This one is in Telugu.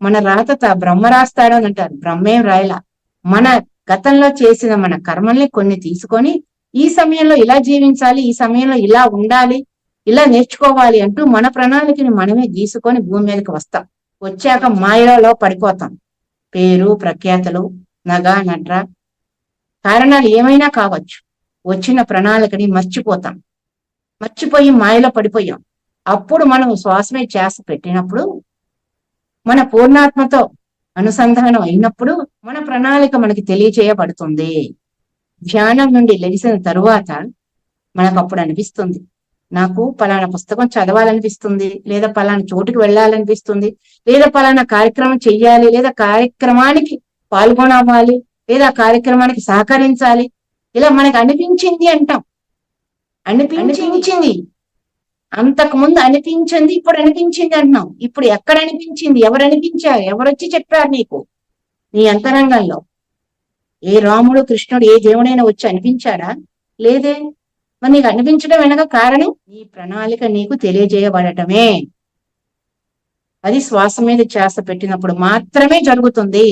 మన రాత బ్రహ్మ రాస్తాడు అని అంటారు. బ్రహ్మేం రాయలా. మన గతంలో చేసిన మన కర్మల్ని కొన్ని తీసుకొని ఈ సమయంలో ఇలా జీవించాలి, ఈ సమయంలో ఇలా ఉండాలి, ఇలా నేర్చుకోవాలి అంటూ మన ప్రణాళికని మనమే గీసుకొని భూమి మీదకి వస్తాం. వచ్చాక మాయలో పడిపోతాం. పేరు ప్రఖ్యాతలు, నగ నట్ర, కారణాలు ఏమైనా కావచ్చు. వచ్చిన ప్రణాళికని మర్చిపోతాం. మర్చిపోయి మాయలో పడిపోయాం. అప్పుడు మనం శ్వాసమే ధ్యాస పెట్టినప్పుడు, మన పూర్ణాత్మతో అనుసంధానం అయినప్పుడు మన ప్రణాళిక మనకి తెలియచేయబడుతుంది. ధ్యానం నుండి లెగిసిన తరువాత మనకు అప్పుడు అనిపిస్తుంది, నాకు పలానా పుస్తకం చదవాలనిపిస్తుంది, లేదా పలానా చోటుకి వెళ్ళాలనిపిస్తుంది, లేదా పలానా కార్యక్రమం చెయ్యాలి, లేదా కార్యక్రమానికి పాల్గొనవాలి, లేదా కార్యక్రమానికి సహకరించాలి, ఇలా మనకి అనిపించింది అంటాం. అనిపించింది, అంతకుముందు అనిపించింది, ఇప్పుడు అనిపించింది అంటున్నాం. ఇప్పుడు ఎక్కడ అనిపించింది, ఎవరు అనిపించారు, ఎవరొచ్చి చెప్పారు నీకు? నీ అంతరంగంలో. ఏ రాముడు కృష్ణుడు ఏ దేవుడైనా వచ్చి అనిపించాడా? లేదే. మరి నీకు అనిపించడం వెనక కారణం నీ ప్రణాళిక నీకు తెలియజేయబడటమే. అది శ్వాస మీద ధ్యాస పెట్టినప్పుడు మాత్రమే జరుగుతుంది.